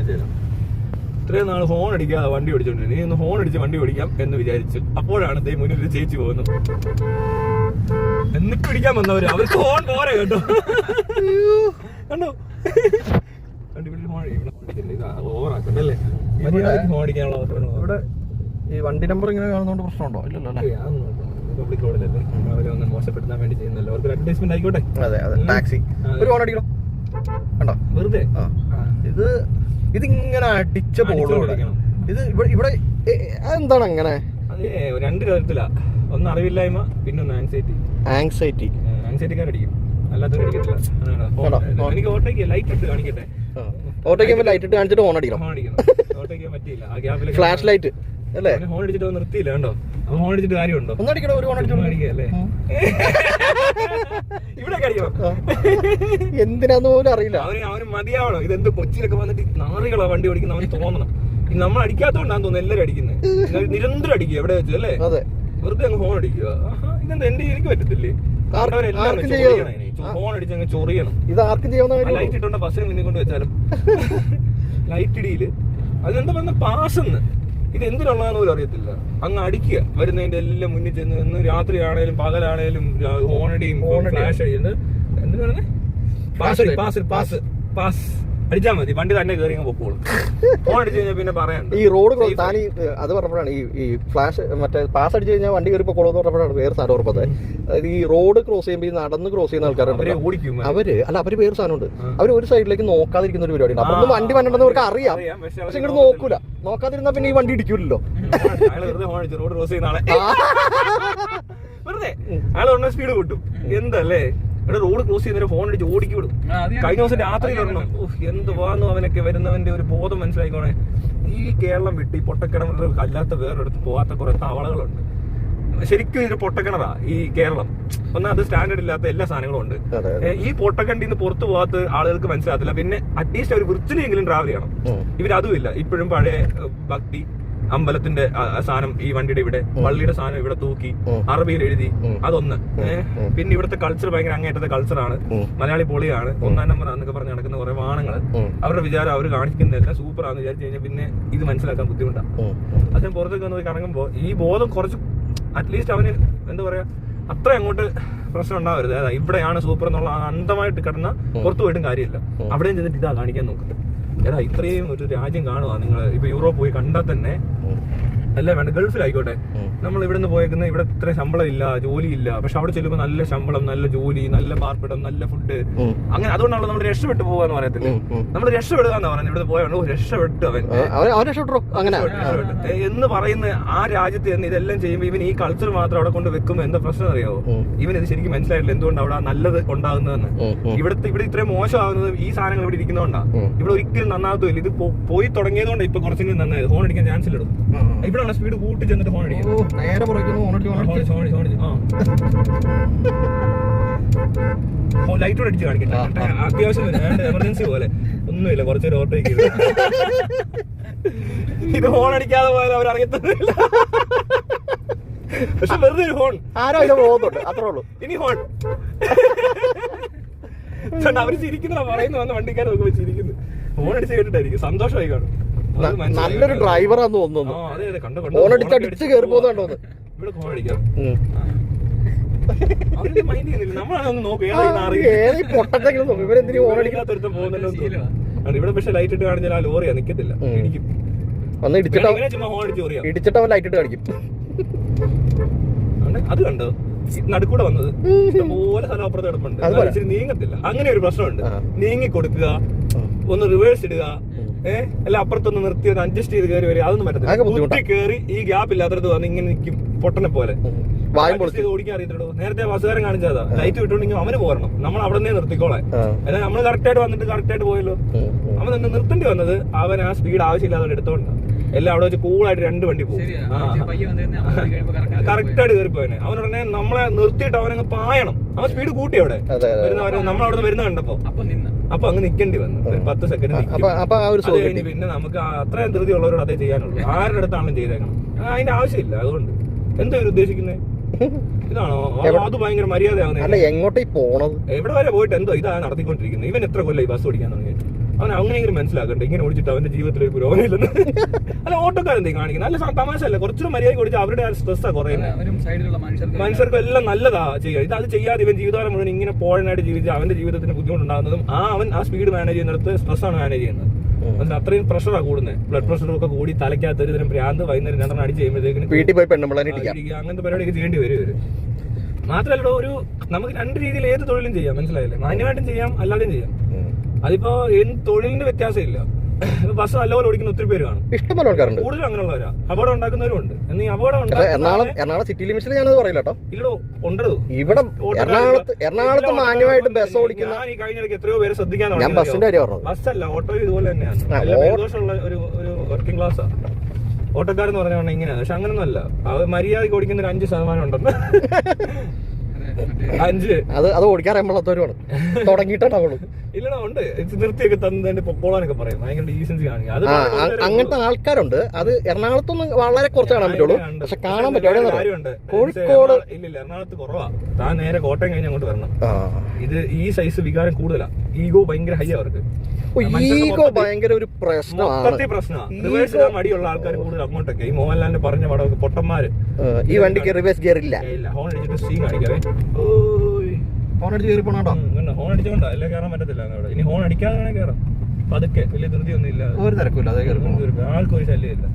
കാണിച്ചു തരാം. ഇത്രയും നാൾ ഹോൺ അടിക്കാതെ വണ്ടി ഓടിച്ചോണ്ടിരുന്നു. ഇനി ഒന്ന് ഹോൺ അടിച്ച് വണ്ടി ഓടിക്കാം എന്ന് വിചാരിച്ചു. അപ്പോഴാണ് ദേ മുന്നിൽ ഒരു ചേച്ചി പോകുന്നത്. എന്നിട്ട് പിടിക്കാൻ വന്നവര് അവർക്ക് ഹോൺ പോരെ കേട്ടോ. കണ്ടോ ഓവറാക്കണ്ടല്ലേ ഹോൺ അടിക്കാനുള്ള ഇവിടെ ഈ വണ്ടി നമ്പർ ഇങ്ങനെ കാണുന്നോണ്ട് പ്രശ്നമുണ്ടോ? ഇല്ലല്ലോ അല്ലേ? പബ്ലിക് റോഡിലല്ലേ, അവരൊന്നും മോശപ്പെടുത്താൻ വേണ്ടി ചെയ്യുന്നല്ലോ. അവർക്ക് അഡ്വർടൈസ്മെന്റ് ആയിക്കോട്ടെ. അതെ അതെ. ടാക്സി ഒരു ഹോൺ അടിക്കണം കണ്ടോ വെറുതെ. ഇതിങ്ങനെ അടിച്ച ബോർഡ്. ഇത് ഇവിടെ എന്താണ് അങ്ങനെ? അതെ, രണ്ട് തരത്തിലാ. ഒന്ന് അറിവില്ലായ്മ, പിന്നെ ഒന്ന് ആങ്സൈറ്റി. ആങ്സൈറ്റിക്കാരടിക്കും, അല്ലാത്തവർ അടിക്കത്തില്ല. എനിക്ക് ഓട്ടോയ്ക്ക് ലൈറ്റ് ഇട്ട് കാണിക്കട്ടെ. ഓട്ടോയ്ക്ക് ലൈറ്റ് ഇട്ട് കാണിച്ചിട്ട് ഹോൺ അടിക്കണം. ഓട്ടോയ്ക്ക് പറ്റിയില്ല. ആ ഗ്യാപ്പിൽ ഫ്ലാഷ് ലൈറ്റ് അല്ലേ? ഹോൺ അടിച്ചിട്ട് നിർത്തിയില്ല കേട്ടോ. അപ്പൊ ഹോൺ അടിച്ചിട്ട് കാര്യമുണ്ടോ? ഒന്ന് അടിക്കണം, ഒരു ഹോൺ അടിച്ചോണ്ടിരിക്കല്ലേ? ഇവിടെ അടിക്കണം. എന്തിനാന്ന് പോലും അറിയില്ല. അവന് മതിയാവണം. ഇതെന്ത് കൊച്ചിയിലൊക്കെ വന്നിട്ട് നാറികളാ വണ്ടി ഓടിക്കുന്ന അവന് തോന്നണം. നമ്മൾ അടിക്കാത്തോണ്ടാന്ന് തോന്നുന്നു എല്ലാവരും അടിക്കുന്നത്. നിരന്തരം അടിക്കുക എവിടെ വെച്ചു അല്ലേ? വെറുതെ അങ്ങ് ഹോൺ അടിക്കുക. ഇതെന്താ എനിക്ക് പറ്റത്തില്ലേ? ഹോൺ അടിച്ചങ്ങ് ചൊറിയണം. ഇത് ആർക്കും ചെയ്യാവുന്ന ലൈറ്റ് ഇട്ടോണ്ട ബസ്സിന് മുന്നിൽ കൊണ്ട് വെച്ചാലും ലൈറ്റ് ഇടിയില് അതെന്താ പറഞ്ഞ പാസ്ന്ന്. ഇത് എന്തിനുള്ളതെന്ന് പോലും അറിയത്തില്ല. അങ്ങ് അടിക്കുക. വരുന്നതിന്റെ എല്ലാം മുന്നിൽ ചെന്ന് രാത്രി ആണേലും പകലാണേലും ഹോണടിയും ഫ്ലാഷ് അടിയുന്നത്. എന്തിനു പറഞ്ഞേ? പാസ് അടിച്ചാൽ മതി, വണ്ടി തന്നെ കയറി പൊക്കോളും. ഫോൺ അടിച്ചു കഴിഞ്ഞാൽ പിന്നെ പറയാനുണ്ട്. ഈ റോഡ് താനി അത് പറഞ്ഞപ്പോഴാണ് ഈ ഫ്ലാഷ് മറ്റേ പാസ് അടിച്ചു കഴിഞ്ഞാൽ വണ്ടി കയറി പൊക്കോളൂ എന്ന് പറഞ്ഞപ്പോഴാണ് വേറെ സാധനം ഉറപ്പത്. അതായത് ഈ റോഡ് ക്രോസ് ചെയ്യുമ്പോൾ ഈ നടന്ന് ക്രോസ് ചെയ്യുന്ന ആൾക്കാരുണ്ട്. അവര് വേറെ സാധനമുണ്ട്. അവർ ഒരു സൈഡിലേക്ക് നോക്കാതിരിക്കുന്ന ഒരു പരിപാടിയുണ്ട്. അപ്പൊ വണ്ടി വന്നിട്ടുണ്ടെന്ന് അവർക്ക് അറിയാം, പക്ഷെ ഇങ്ങോട്ട് നോക്കൂല. നോക്കാതിരുന്നാ പിന്നെ ഈ വണ്ടി ഇടിക്കൂലല്ലോ. റോഡ് ക്രോസ് ചെയ്യുന്ന ആളെ വെറുതെ അയാൾ ഉടനെ സ്പീഡ് കൂട്ടും. എന്തല്ലേ ഇവിടെ റോഡ് ക്രോസ് ചെയ്യുന്നവരെ ഫോൺ അടിച്ച് ഓടിക്കി വിടും. കഴിഞ്ഞ ദിവസം രാത്രി വരണം. എന്ത് വാന്നു അവനൊക്കെ വരുന്നവന്റെ ഒരു ബോധം മനസ്സിലായിക്കോണേ. ഈ കേരളം വിട്ട് ഈ പൊട്ടക്കിണർ അല്ലാത്ത വേറൊരിടത്ത് പോകാത്ത കുറെ തവളകളുണ്ട്. ശരിക്കും ഇത് പൊട്ടക്കിണറാ ഈ കേരളം. ഒന്നും അത് സ്റ്റാൻഡേർഡ് ഇല്ലാത്ത എല്ലാ സാധനങ്ങളും ഉണ്ട്. ഈ പൊട്ടക്കണ്ടിൽ നിന്ന് പുറത്തു പോകാത്ത ആളുകൾക്ക് മനസ്സിലാകത്തില്ല. പിന്നെ അറ്റ്ലീസ്റ്റ് ഒരു വൃത്തിയിലെങ്കിലും ട്രാവൽ ചെയ്യണം. ഇവരതുമില്ല. ഇപ്പോഴും പഴയ ഭക്തി അമ്പലത്തിന്റെ സാധനം ഈ വണ്ടിയുടെ ഇവിടെ, പള്ളിയുടെ സാധനം ഇവിടെ തൂക്കി അറബിയിൽ എഴുതി. അതൊന്ന്. പിന്നെ ഇവിടുത്തെ കൾച്ചർ ഭയങ്കര അങ്ങേറ്റത്തെ കൾച്ചറാണ്. മലയാളി പൊളിയാണ്, ഒന്നാം നമ്പർ എന്നൊക്കെ പറഞ്ഞ് നടക്കുന്ന കുറെ വാണങ്ങള്. അവരുടെ വിചാരം അവർ കാണിക്കുന്നതല്ല സൂപ്പറാന്ന് വിചാരിച്ചു കഴിഞ്ഞാൽ പിന്നെ ഇത് മനസ്സിലാക്കാൻ ബുദ്ധിമുട്ടാണ്. അദ്ദേഹം പുറത്തേക്ക് വന്ന് കറങ്ങുമ്പോ ഈ ബോധം കുറച്ച് അറ്റ്ലീസ്റ്റ് അവന് എന്താ പറയാ അത്ര അങ്ങോട്ട് പ്രശ്നം ഉണ്ടാവരുത്. അതായത് ഇവിടെയാണ് സൂപ്പർ എന്നുള്ള അന്ധമായിട്ട് കിടന്ന പുറത്തു പോയിട്ടും കാര്യമില്ല. അവിടെയും ചെന്നിട്ട് ഇതാ കാണിക്കാൻ നോക്കുന്നത്. ഏതാ ഇത്രയും ഒരു രാജ്യം കാണുക നിങ്ങൾ. ഇപ്പൊ യൂറോപ്പ് പോയി കണ്ടാൽ തന്നെ അല്ല വേണ്ട, ഗൾഫിലായിക്കോട്ടെ, നമ്മൾ ഇവിടെ നിന്ന് പോയേക്കുന്ന ഇവിടെ ഇത്ര ശമ്പളം ഇല്ല, ജോലി ഇല്ല. പക്ഷെ അവിടെ ചെല്ലുമ്പോൾ നല്ല ശമ്പളം, നല്ല ജോലി, നല്ല പാർപ്പിടം, നല്ല ഫുഡ്. അങ്ങനെ അതുകൊണ്ടാണല്ലോ നമ്മൾ രക്ഷപ്പെട്ടു പോകാന്ന് പറയത്തില്ല. നമ്മൾ രക്ഷപ്പെടുക എന്നാ പറയുന്നത്. ഇവിടെ പോയാണോ രക്ഷപ്പെട്ടു അവൻ എന്ന് പറയുന്ന ആ രാജ്യത്ത് തന്നെ ഇതെല്ലാം ചെയ്യുമ്പോൾ ഇവൻ ഈ കൾച്ചർ മാത്രം അവിടെ കൊണ്ട് വെക്കുമ്പോൾ എന്താ പ്രശ്നം അറിയാവോ? ഇവൻ ഇത് ശരിക്കും മനസ്സിലായിട്ടില്ല എന്തുകൊണ്ട് അവിടെ നല്ലത് ഉണ്ടാകുന്നതെന്ന്. ഇവിടെ ഇത്രയും മോശമാകുന്നത് ഈ സാധനങ്ങൾ ഇവിടെ ഇരിക്കുന്നതുകൊണ്ടാണ്. ഇവിടെ ഒരിക്കലും നന്നാകത്തില്ല. ഇത് പോയി തുടങ്ങിയതുകൊണ്ട് ഇപ്പൊ കുറച്ചെങ്കിലും നന്നായത്. ഫോൺ അടിക്കാൻ ചാൻസ് ഇടും. ഇവിടെ സ്പീഡ് കൂട്ടി ചെന്നിട്ട് ഫോൺ അടിക്കും. നേരെ ലൈറ്റോട് അടിച്ച് കാണിക്കട്ടെ. അത്യാവശ്യം എമർജൻസി പോലെ ഒന്നുമില്ല, കുറച്ചൊരു ഓട്ടോയ്ക്ക് ഇത് ഹോൺ അടിക്കാതെ പോയാൽ അവർ അറിയത്തില്ല. പക്ഷെ വെറുതെ ഒരു ഹോൺ ആരോ ഇത് പോകുന്നുണ്ട്, അത്രേ ഉള്ളൂ. ഇനി ഹോൺ അവര് ചിരിക്കുന്ന പറയുന്ന വന്ന വണ്ടിക്കാരെ നോക്കുമ്പോ ചിരിക്കുന്നു. ഹോൺ അടിച്ച് കേട്ടിട്ടായിരിക്കും സന്തോഷമായി കാണും. നല്ലൊരു ഡ്രൈവറാന്ന് തോന്നുന്നു. ഹോൺ അടിച്ചടിച്ച് കയറി പോകുന്നുണ്ടോ? ഇവിടെ ഹോൺ അടിക്കാം. ഇവിടെ പക്ഷെ ലൈറ്റ് ഇട്ട് കാണിച്ചാൽ ആ ലോറിയാ നിക്കത്തില്ല, ഇടിക്കും. ഇടിച്ചിട്ട് അവൻ ലൈറ്റ് ഇട്ട് കാണിക്കും. അത് കണ്ടോ നടുക്കൂടെ വന്നത് പോലെ സ്ഥലം അപ്പുറത്ത് കിടപ്പുണ്ട്. ഇച്ചിരി നീങ്ങത്തില്ല. അങ്ങനെ ഒരു പ്രശ്നമുണ്ട്. നീങ്ങി കൊടുക്കുക, ഒന്ന് റിവേഴ്സ് ഇടുക, അല്ല അപ്പുറത്തൊന്ന് നിർത്തി ഒന്ന് അഡ്ജസ്റ്റ് ചെയ്ത് കയറി വരിക, അതൊന്നും പറ്റത്തില്ല. കയറി ഈ ഗ്യാപ്പ് ഇല്ലാത്തടത്ത് വന്ന് ഇങ്ങനെ നിൽക്കും പൊട്ടനെ പോലെ. ഓടിക്കാൻ അറിയത്തുള്ളൂ. നേരത്തെ ബസ്സുകാരൻ കാണിച്ചതാ, ലൈറ്റ് വിട്ടുണ്ടെങ്കിൽ അവന് പോരണം, നമ്മൾ അവിടെ നിന്ന് നിർത്തിക്കോളെ. അല്ല നമ്മൾ കറക്റ്റ് ആയിട്ട് വന്നിട്ട് കറക്റ്റ് ആയിട്ട് പോയല്ലോ. അവൻ നിന്ന് നിർത്തേണ്ടി വന്നത് അവൻ ആ സ്പീഡ് ആവശ്യമില്ലാതെ എടുത്തോണ്ട് എല്ലാം അവിടെ വെച്ച് കൂളായിട്ട് രണ്ട് വണ്ടി പോകും. കറക്റ്റ് ആയിട്ട് കയറി പോയനെ. അവനുടനെ നമ്മളെ നിർത്തിയിട്ട് അവനങ്ങ് പായണം. അവൻ സ്പീഡ് കൂട്ടി അവിടെ വരുന്നവരെ നമ്മളവിടെ വരുന്ന കണ്ടപ്പോ അപ്പൊ അങ്ങ് നിക്കേണ്ടി വന്നു. 10 സെക്കൻഡ് പിന്നെ നമുക്ക് അത്രയും ധൃതി ഉള്ളവരോട് അതേ ചെയ്യാനുള്ളൂ. ആരുടെ അടുത്താണെങ്കിലും ചെയ്തേക്കണം. അതിന്റെ ആവശ്യമില്ല. അതുകൊണ്ട് എന്താ ഉദ്ദേശിക്കുന്നത്? ഇതാണോ അത് ഭയങ്കര മര്യാദയാവുന്നത്? എങ്ങോട്ടേ പോണത്? എവിടെ വരെ പോയിട്ട് എന്തോ ഇതാണ് നടത്തിക്കൊണ്ടിരിക്കുന്നത്. ഇവൻ എത്ര കൊല്ലം ഈ ബസ് ഓടിക്കാൻ തുടങ്ങിയിട്ട്? അവൻ അങ്ങനെയെങ്കിലും മനസ്സിലാക്കട്ടെ, ഇങ്ങനെ ഓടിച്ചിട്ട് അവന്റെ ജീവിതത്തിൽ ഒരു പുരോഗതി ഇല്ലെന്ന്. അല്ല, ഓട്ടോക്കാരെന്തേ കാണിക്കുന്നത്? നല്ല തമാശ അല്ല, കുറച്ചുകൂടെ മര്യാദ ഓടിച്ചാൽ അവരുടെ ആ സ്ട്രെസ്സാ കുറയുന്നത്. മനുഷ്യർക്ക് എല്ലാം നല്ലതാ ചെയ്യുക. ഇത് അത് ചെയ്യാതെ ഇവൻ ജീവിതകാലം മുഴുവൻ ഇങ്ങനെ പോഴനായിട്ട് ജീവിച്ച് അവന്റെ ജീവിതത്തിന് ബുദ്ധിമുട്ടുണ്ടാകുന്നതും അവൻ ആ സ്പീഡ് മാനേജ് ചെയ്യുന്നിടത്ത് സ്ട്രെസ്സാണ് മാനേജ് ചെയ്യുന്നത്. അത്രയും പ്രഷറാണ് കൂടുന്നത്. ബ്ലഡ് പ്രഷറൊക്കെ കൂടി തലയ്ക്കകത്ത് ഒരു തരം ഭ്രാന്ത് വൈകുന്നേരം 2 അടിച്ച് കഴിയുമ്പോഴത്തേക്കും വീട്ടിൽ പോയി പെണ്ണുമ്പിള്ളേനെ അങ്ങനത്തെ പരിപാടിയൊക്കെ ചെയ്യേണ്ടി വരും. മാത്രമല്ല, നമുക്ക് 2 രീതിയിൽ ഏത് തൊഴിലും ചെയ്യാം, മനസ്സിലായില്ലേ? മാന്യമായിട്ടും ചെയ്യാം, അല്ലാതെയും ചെയ്യാം. അതിപ്പോ തൊഴിലിന്റെ വ്യത്യാസമില്ല. ബസ് നല്ലപോലെ ഓടിക്കുന്ന ഒത്തിരി പേര് കാണും, ഇഷ്ടംപോലെ ആൾക്കാരുണ്ട്. കൂടുതലും അങ്ങനെയുള്ളവരാ. അപകടം ഉണ്ടാക്കുന്നവരും ഉണ്ട്. എറണാകുളം സിറ്റി ലിമിറ്റ്സിൽ ഞാനത് പറയില്ല കേട്ടോ. ഇല്ലടോ, ഉണ്ടോ ഇവിടെ എറണാകുളത്ത് മാന്യമായിട്ട് ബസ് ഓടിക്കുന്ന ഞാൻ ഈ കഴിഞ്ഞ എത്രയോ പേര് ശ്രദ്ധിക്കാനാണ്. ഞാൻ ബസ്സിന്റെ കാര്യം പറഞ്ഞത്. ബസ്സല്ല, ഓട്ടോ ഇതുപോലെ തന്നെയാണ്. ദോഷമുള്ള ഒരു വർക്കിംഗ് ക്ലാസ്സാ ഓട്ടോക്കാരെന്ന് പറഞ്ഞാൽ ഇങ്ങനെയാണ്. പക്ഷെ അങ്ങനൊന്നും അല്ല, മര്യാദയ്ക്ക് ഓടിക്കുന്ന ഒരു 5% ഉണ്ടെന്ന്. 5 അത് ഓടിക്കാറുമ്പോഴത്തോരുമാണ് തുടങ്ങിയിട്ടാണ്. ഇല്ലടാ, ഉണ്ട്. നിർത്തിയൊക്കെ തന്നെ പൊക്കോളാനൊക്കെ പറയും. ഭയങ്കര ഡീസൻസി കാണിക്കുക. അങ്ങനത്തെ ആൾക്കാരുണ്ട്. അത് എറണാകുളത്തൊന്നും വളരെ കുറച്ച് കാണാൻ പറ്റുള്ളൂ. പക്ഷെ കാണാൻ പറ്റും. കോഴിക്കോട് ഇല്ല, എറണാകുളത്ത് കുറവാ. താൻ നേരെ കോട്ടയം കഴിഞ്ഞ് അങ്ങോട്ട് വരണം. ഇത് ഈ സൈസ് വികാരം കൂടുതലാ. ഈഗോ ഭയങ്കര ഹൈ അവർക്ക്. ഈഗോ ഭയങ്കര ഒരു പ്രശ്നമാണ്. മടിയുള്ള ആൾക്കാർ കൂടുതൽ അങ്ങോട്ടൊക്കെ. ഈ മോഹൻലാലിന്റെ പറഞ്ഞ പടമൊക്കെ പൊട്ടന്മാര്. ഈ വണ്ടിക്ക് റിവേഴ്സ് ഗിയർ ഇല്ല. ഹോൺ അടിച്ചിട്ട് സീൻ കാണിക്കാവേ. ഹോൺ അടിച്ച് കയറി പോണോ? ഹോൺ അടിച്ചോണ്ടാ എല്ലാം കയറാൻ പറ്റത്തില്ല. ഇനി ഹോൺ അടിക്കാതെ വേണേ കയറാം. പതുക്കെ, വലിയ ധൃതിയൊന്നും ഇല്ല. ഒരു തിരക്കില്ല, ആൾക്കൊരു ശല്യമില്ല.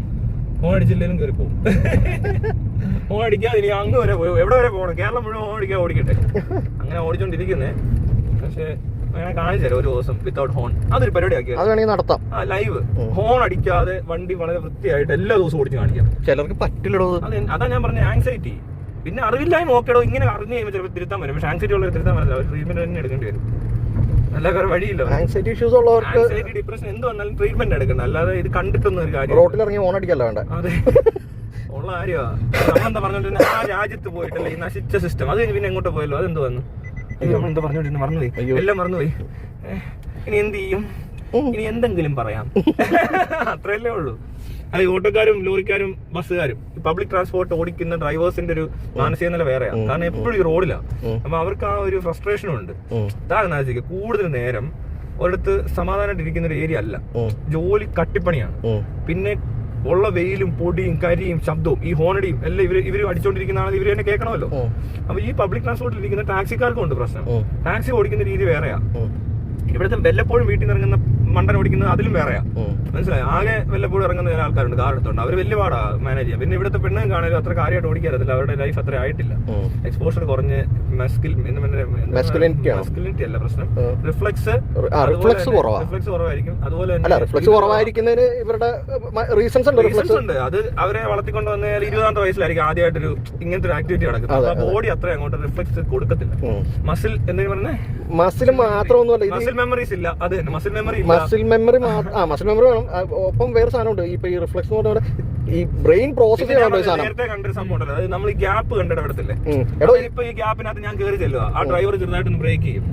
ഹോൺ അടിച്ചില്ലേലും കയറി പോകും. ഹോൺ അടിക്കാതെ ഇനി അങ്ങ് വരെ പോയി എവിടെ വരെ പോകണം? കേരളം മുഴുവൻ ഹോൺ അടിക്കാൻ ഓടിക്കട്ടെ. അങ്ങനെ ഓടിച്ചോണ്ടിരിക്കുന്നേ. പക്ഷെ ഞാൻ കാണിച്ചാലോ ഒരു ദിവസം വിത്തൗട്ട് ഹോൺ. അതൊരു പരിപാടി ആക്കി അത് വേണമെങ്കിൽ നടത്താം. ലൈവ് ഹോൺ അടിക്കാതെ വണ്ടി വളരെ വൃത്തിയായിട്ട് എല്ലാ ദിവസവും ഓടിച്ച് കാണിക്കാം. ചിലർക്ക് പറ്റില്ലടോ. അതാ ഞാൻ പറഞ്ഞ ആങ്സൈറ്റി. പിന്നെ അറിവില്ലായ്മ നോക്കടോ. ഇങ്ങനെ അറിഞ്ഞു കഴിയുമ്പോൾ ചിലപ്പോൾ തിരുത്താൻ വരും. പക്ഷെ ആങ്സൈറ്റി ഉള്ളവർ തിരുത്താൻ പറ്റില്ല. അവർ ട്രീറ്റ്മെന്റ് തന്നെ എടുക്കേണ്ടി വരും. നല്ല വേറെ വഴിയില്ല. ആങ്സൈറ്റി ഇഷ്യൂസ് ഉള്ളവർക്ക് ആങ്സൈറ്റി ഡിപ്രഷൻ എന്ത് വന്നാലും ട്രീറ്റ്മെന്റ് എടുക്കണം. അല്ലാതെ ഇത് കണ്ടിട്ടൊന്നും ഒരു കാര്യം. റോട്ടിൽ ഇറങ്ങി ഹോൺ അടിക്കല്ല വേണ്ട. അതെ, ഉള്ള കാര്യമാണ്. നമ്മളെന്താ പറഞ്ഞോണ്ടിരുന്ന ആ രാജ്യത്ത് പോയിട്ടല്ലേ ഈ നശിച്ച സിസ്റ്റം. അത് പിന്നെ എങ്ങോട്ട് പോയല്ലോ? അതെന്ത് വന്നു? നമ്മളെന്താ പറഞ്ഞോണ്ടിരുന്ന മറന്നുപോയി, എല്ലാം മറന്നുപോയി. ഇനി എന്ത് ചെയ്യും? ഇനി എന്തെങ്കിലും പറയാം. അത്രയല്ലേ ഉള്ളൂ. അത് ഓട്ടോക്കാരും ലോറിക്കാരും ബസ്സുകാരും പബ്ലിക് ട്രാൻസ്പോർട്ട് ഓടിക്കുന്ന ഡ്രൈവേഴ്സിന്റെ ഒരു മാനസിക നില വേറെയാണ്. കാരണം എപ്പോഴും ഈ റോഡിലാണ്. അപ്പൊ അവർക്ക് ആ ഒരു ഫ്രസ്ട്രേഷനും ഉണ്ട്. താഴ്ന്നാശിക്കുക കൂടുതൽ നേരം ഒരിടത്ത് സമാധാനമായിട്ട് ഇരിക്കുന്ന ഒരു ഏരിയ അല്ല. ജോലി കട്ടിപ്പണിയാണ്. പിന്നെ ഉള്ള വെയിലും പൊടിയും കരിയും ശബ്ദവും ഈ ഹോണടിയും എല്ലാം ഇവര് അടിച്ചോണ്ടിരിക്കുന്ന ആൾ ഇവര് തന്നെ കേൾക്കണമല്ലോ. അപ്പൊ ഈ പബ്ലിക് ട്രാൻസ്പോർട്ടിൽ ഇരിക്കുന്ന ടാക്സിക്കാർക്കും ഉണ്ട് പ്രശ്നം. ടാക്സി ഓടിക്കുന്ന രീതി വേറെയാ. ഇവിടുത്തെ വല്ലപ്പോഴും വീട്ടിൽ നിന്ന് ഇറങ്ങുന്ന മണ്ടൻ ഓടിക്കുന്നത് അതിലും വേറെയാ. മനസ്സിലായി? ആകെ വല്ലപ്പോഴും ഇറങ്ങുന്ന ചില ആൾക്കാരുണ്ട് കാർ എടുത്തോണ്ട്. അവർ വലിയ പാടാ മാനേജ് ചെയ്യാം. പിന്നെ ഇവിടുത്തെ പെണ്ണും കാണാനും അത്ര കാര്യമായിട്ട് ഓടിക്കാറില്ല. അവരുടെ ലൈഫ് അത്ര ആയിട്ടില്ല. എക്സ്പോഷർ കുറഞ്ഞ് മസ്കുലിനിറ്റി അല്ല പ്രശ്നം, റിഫ്ലക്സ് കുറവായിരിക്കും. അതുപോലെ കുറവായിരിക്കുന്നതിന് ഇവരുടെ റീസൺസ് ഉണ്ട്. അത് അവരെ വളർത്തിക്കൊണ്ട് വന്നാൽ 20ാമത്തെ വയസ്സിലായിരിക്കും ആദ്യമായിട്ടൊരു ഇങ്ങനത്തെ ഒരു ആക്ടിവിറ്റി നടക്കുന്നത്. അപ്പൊ ബോഡി അത്ര അങ്ങോട്ട് റിഫ്ലക്സ് കൊടുക്കത്തില്ല. മസിൽ എന്തെങ്കിലും പറഞ്ഞേ മസിൽ മാത്രമൊന്നുമല്ല, മസിൽ മെമ്മറീസ് ഇല്ല. അത് തന്നെ മസിൽ മെമ്മറി മസിൽ മെമ്മറി വേണം. ഒപ്പം വേറെ സാധനമുണ്ട്. ഇപ്പൊ ഈ റിഫ്ലക്സ് എന്ന് പറഞ്ഞാൽ ഈ ബ്രെയിൻ പ്രോസസ് ചെയ്യാനുള്ള സാധനം. നേരത്തെ കണ്ടൊരു സംഭവം ഉണ്ടല്ലോ, അത് നമ്മൾ ഈ ഗ്യാപ്പ് കണ്ടിടത്തില്ലേ? ഇപ്പൊ ഈ ഗ്യാപ്പിനകത്ത് ഞാൻ കയറി ചെല്ലുക, ആ ഡ്രൈവർ ചെറുതായിട്ടൊന്ന് ബ്രേക്ക് ചെയ്യും.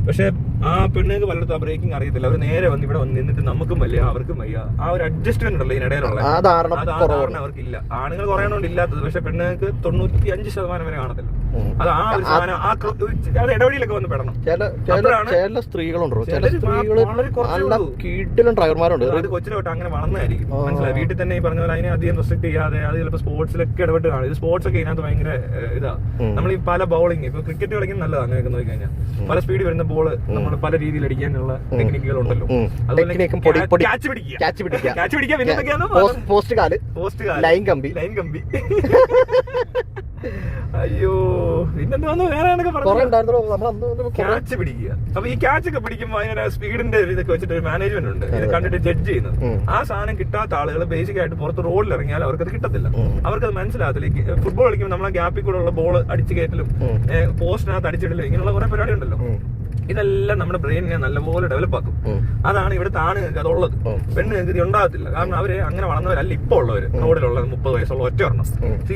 പക്ഷെ ആ പെണ്ണുങ്ങൾക്ക് പലയിടത്തും ആ ബ്രേക്കിംഗ് അറിയത്തില്ല. അവർ നേരെ വന്ന് ഇവിടെ വന്ന് നിന്നിട്ട് നമുക്കും വയ്യ അവർക്കും വയ്യ. ആ ഒരു അഡ്ജസ്റ്റ്മെന്റ് ഉണ്ടല്ലോ ഇതിനിടയിലുള്ള, ആ ധാരണ അവർക്കില്ല. ആണുങ്ങൾ കുറയണോണ്ട് ഇല്ലാത്തത്. പക്ഷെ പെണ്ണുങ്ങൾക്ക് 95% വരെ കാണത്തില്ല. അത് ആ ഒരു സാധനം അത് ഇടവഴിയിലൊക്കെ വന്ന് പെടണം. ചില സ്ത്രീകളുണ്ടോ, ചില സ്ത്രീകൾ ഡ്രൈവർമാരുണ്ട്. അത് കൊച്ചിലെ തൊട്ട് അങ്ങനെ വളർന്നതായിരിക്കും. മനസ്സിലായി? വീട്ടിൽ തന്നെ ഈ പറഞ്ഞ പോലെ അതിനെ അധികം റെസ്ട്രിക്ട് ചെയ്യാതെ അത് ചിലപ്പോൾ സ്പോർട്സിലൊക്കെ ഇടപെട്ട് കാണും. ഇത് സ്പോർട്സ് ഒക്കെ ഇതിനകത്ത് ഭയങ്കര ഇതാ. നമ്മൾ ഈ പല ബൗളിംഗ് ഇപ്പൊ ക്രിക്കറ്റ് കളിക്കുന്ന നല്ലതാണ്. അങ്ങനെ നോക്കി കഴിഞ്ഞാൽ പല സ്പീഡ് വരുന്ന ബോള് നമ്മൾ പല രീതിയിൽ അടിക്കാനുള്ള ടെക്നിക്കുകൾ ഉണ്ടല്ലോ. പോസ്റ്റ് കാല്, ലൈൻ കമ്പി. അയ്യോ, പിന്നെന്താ വേറെ ക്യാച്ച് പിടിക്കുക. അപ്പൊ ഈ ക്യാച്ച് ഒക്കെ പിടിക്കുമ്പോൾ അതിനെ സ്പീഡിന്റെ ഇതൊക്കെ വെച്ചിട്ട് ഒരു മാനേജ്മെന്റ് ഉണ്ട്. ഇത് കണ്ടിട്ട് ജഡ്ജ് ചെയ്യുന്നത്. ആ സാധനം കിട്ടാത്ത ആളുകൾ ബേസിക് ആയിട്ട് പുറത്ത് റോഡിൽ ഇറങ്ങിയാൽ അവർക്കത് കിട്ടത്തില്ല. അവർക്കത് മനസ്സിലാകത്തില്ല. ഫുട്ബോൾ കളിക്കുമ്പോൾ നമ്മളെ ഗ്യാപ്പിൽ കൂടെ ഉള്ള ബോൾ അടിച്ചു കയറ്റലും പോസ്റ്റിനകത്ത് അടിച്ചിടലും ഇങ്ങനെയുള്ള കുറെ പരിപാടി ഉണ്ടല്ലോ. ഇതെല്ലാം നമ്മുടെ ബ്രെയിനിനെ നല്ലപോലെ ഡെവലപ്പ് ആക്കും. അതാണ് ഇവിടുത്തെ ആണുങ്ങൾക്ക് അതുള്ളത്. പെണ്ണുങ്ങൾക്ക് ഇത് ഉണ്ടാകത്തില്ല. കാരണം അവര് അങ്ങനെ വളർന്നവരല്ല ഇപ്പൊ ഉള്ളവര്. റോഡിലുള്ള 30 വയസ്സുള്ള ഒറ്റ ഒരെണ്ണം.